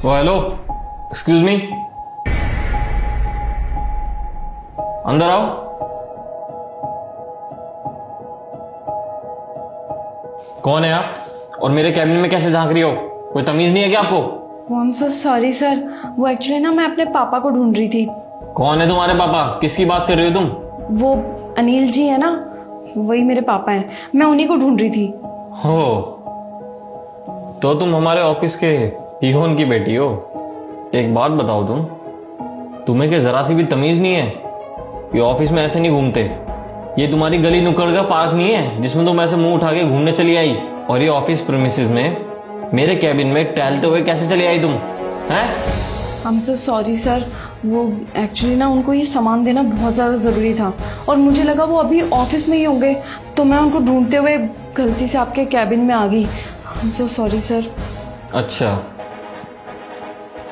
ओ hello, excuse me, अंदर आओ। कौन है आप और मेरे कैबिन में कैसे झांक रही हो? कोई तमीज नहीं है क्या आपको? वो I am so sorry sir, वो एक्चुअली ना मैं अपने पापा को ढूंढ रही थी। कौन है तुम्हारे पापा? किसकी बात कर रही हो तुम? वो अनिल जी है ना, वही मेरे पापा हैं, मैं उन्हीं को ढूंढ रही थी। हो तो तुम हमारे ऑफिस के पीहोन की बेटी हो। एक बात बताओ, तुम्हें क्या जरा सी भी तमीज नहीं है? ये ऑफिस में ऐसे नहीं घूमते। ये तुम्हारी गली नुक्कड़ का पार्क नहीं है जिसमें तुम ऐसे मुंह उठा के घूमने चली आई। और ये ऑफिस प्रीमिसेस में मेरे कैबिन में टहलते हुए कैसे चली आई तुम? हैं? I am so sorry sir, वो एक्चुअली ना उनको ये सामान देना बहुत ज़्यादा ज़रूरी था और मुझे लगा वो अभी ऑफिस में ही होंगे, तो मैं उनको ढूंढते हुए गलती से आपके कैबिन में आ गई। I am so sorry sir. अच्छा,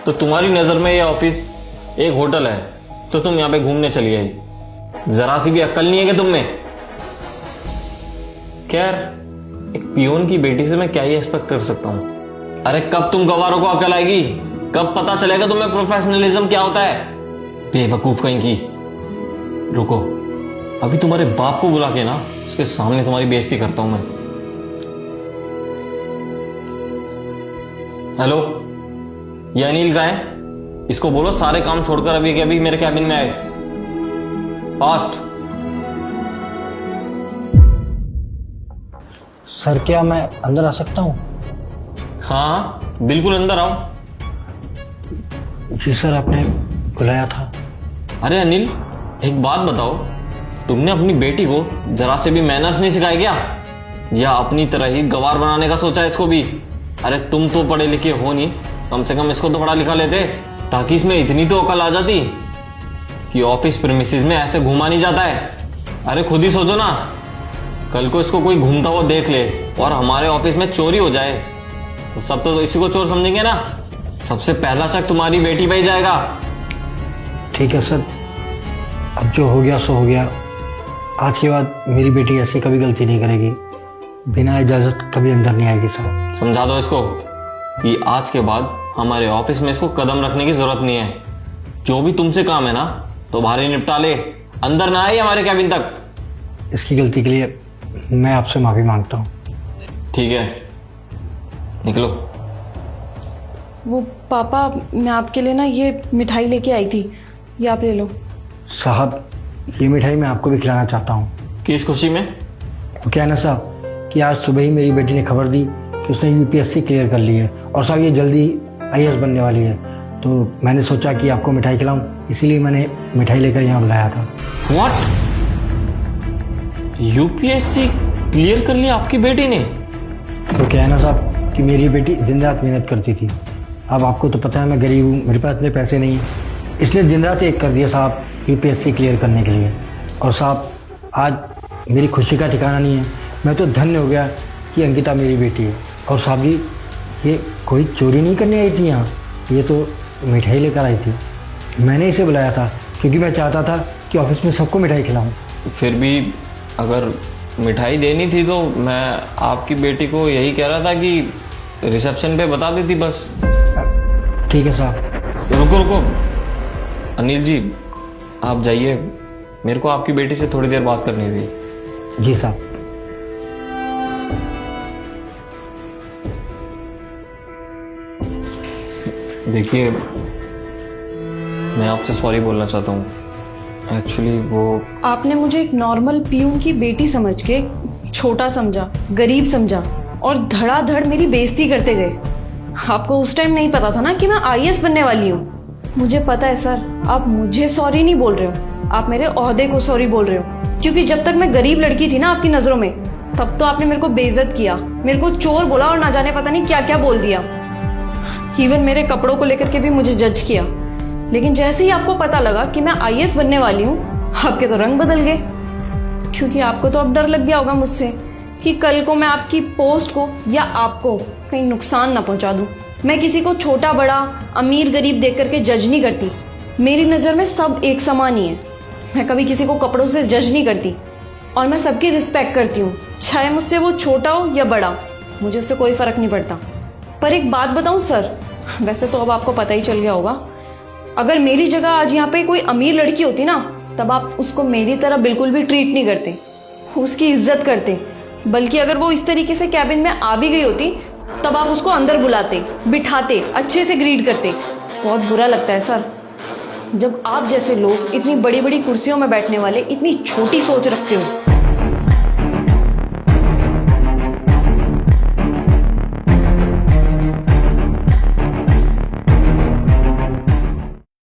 तो तुम्हारी नजर में ये ऑफिस एक होटल है तो तुम यहाँ पे घूमने चली आई? जरा सी भी अक्ल नहीं है कि तुम में? खैर, एक पियोन की बेटी से मैं क्या ही एक्सपेक्ट कर सकता हूं। अरे कब तुम गवारों को अकल आएगी? कब पता चलेगा तुम्हें प्रोफेशनलिज्म क्या होता है? बेवकूफ कहीं की। रुको, अभी तुम्हारे बाप को बुला के ना उसके सामने तुम्हारी बेइज्जती करता हूं मैं। हेलो, ये अनिल का है? इसको बोलो सारे काम छोड़कर अभी के अभी मेरे कैबिन में आए, फास्ट। सर क्या मैं अंदर आ सकता हूँ? हाँ बिल्कुल, अंदर आओ। जी सर, आपने बुलाया था। अरे अनिल, एक बात बताओ, तुमने अपनी बेटी को जरा से भी मैनर्स नहीं सिखाए क्या? या अपनी तरह ही गवार बनाने का सोचा है इसको भी? अरे तुम तो पढ़े लिखे हो नहीं, कम से कम इसको तो पढ़ा लिखा लेते ताकि इसमें इतनी तो अकल आ जाती कि ऑफिस प्रीमिसेस में ऐसे घुमा नहीं जाता है। अरे खुद ही सोचो ना, कल को इसको कोई घूमता हुआ देख ले और हमारे ऑफिस में चोरी हो जाए तो सब तो इसी को चोर समझेंगे ना। सबसे पहला शक तुम्हारी बेटी पे ही जाएगा। ठीक है सर, अब जो हो गया सो हो गया। आज के बाद मेरी बेटी ऐसे कभी गलती नहीं करेगी, बिना इजाजत कभी अंदर नहीं आएगी सर। समझा दो इसको कि आज के बाद हमारे ऑफिस में इसको कदम रखने की जरूरत नहीं है। जो भी तुमसे काम है ना तो बाहर ही निपटा ले, अंदर ना आए हमारे कैबिन तक। इसकी गलती के लिए मैं आपसे माफी मांगता हूँ। ठीक है, निकलो। वो पापा, मैं आपके लिए ना ये मिठाई लेके आई थी, ये आप ले लो। साहब, ये मिठाई मैं आपको भी खिलाना चाहता हूँ। किस खुशी में? वो क्या है ना साहब कि आज सुबह ही मेरी बेटी ने खबर दी कि उसने यूपीएससी क्लियर कर ली है और साहब ये जल्दी आईएएस बनने वाली है, तो मैंने सोचा कि आपको मिठाई खिलाऊं, इसीलिए मैंने मिठाई लेकर यहाँ बुलाया था। व्हाट? यूपीएससी क्लियर कर लिया आपकी बेटी ने? तो क्या है ना साहब कि मेरी बेटी दिन रात मेहनत करती थी। अब आपको तो पता है मैं गरीब हूँ, मेरे पास इतने पैसे नहीं है, इसलिए दिन रात एक कर दिया साहब यूपीएससी क्लियर करने के लिए। और साहब आज मेरी खुशी का ठिकाना नहीं है, मैं तो धन्य हो गया कि अंकिता मेरी बेटी है। और साहब जी, ये कोई चोरी नहीं करने आई थी यहाँ, ये तो मिठाई लेकर आई थी। मैंने इसे बुलाया था क्योंकि मैं चाहता था कि ऑफिस में सबको मिठाई खिलाऊं। फिर भी अगर मिठाई देनी थी तो मैं आपकी बेटी को यही कह रहा था कि रिसेप्शन पे बता देती बस। ठीक है साहब। रुको रुको, अनिल जी आप जाइए, मेरे को आपकी बेटी से थोड़ी देर बात करनी थी। जी साहब। देखिए, मैं आपसे सॉरी बोलना चाहता हूँ। एक्चुअली वो आपने मुझे एक नॉर्मल पियून की बेटी समझ के छोटा समझा, गरीब समझा और धड़ाधड़ मेरी बेइज्जती करते गए। आपको उस टाइम नहीं पता था ना कि मैं आईएएस बनने वाली हूँ। मुझे पता है सर, आप मुझे सॉरी नहीं बोल रहे हो, आप मेरे ओहदे को सॉरी बोल रहे हो, क्योंकि जब तक मैं गरीब लड़की थी ना आपकी नजरों में, तब तो आपने मेरे को बेइज्जत किया, मेरे को चोर बोला और ना जाने पता नहीं क्या क्या बोल दिया। इवन मेरे कपड़ों को लेकर के भी मुझे जज किया। लेकिन जैसे ही आपको पता लगा कि मैं आईएएस बनने वाली हूँ, आपके तो रंग बदल गए, क्योंकि आपको तो अब डर लग गया होगा मुझसे कि कल को मैं आपकी पोस्ट को या आपको कहीं नुकसान ना पहुंचा दूं। मैं किसी को छोटा बड़ा अमीर गरीब देख करके जज नहीं करती, मेरी नज़र में सब एक समान ही है। मैं कभी किसी को कपड़ों से जज नहीं करती और मैं सबकी रिस्पेक्ट करती हूँ, चाहे मुझसे वो छोटा हो या बड़ा, मुझे उससे कोई फर्क नहीं पड़ता। पर एक बात बताऊं सर, वैसे तो अब आपको पता ही चल गया होगा, अगर मेरी जगह आज यहाँ पे कोई अमीर लड़की होती ना, तब आप उसको मेरी तरह बिल्कुल भी ट्रीट नहीं करते, उसकी इज्जत करते। बल्कि अगर वो इस तरीके से कैबिन में आ भी गई होती, तब आप उसको अंदर बुलाते, बिठाते, अच्छे से ग्रीट करते। बहुत बुरा लगता है सर, जब आप जैसे लोग इतनी बड़ी बड़ी कुर्सियों में बैठने वाले इतनी छोटी सोच रखते हो।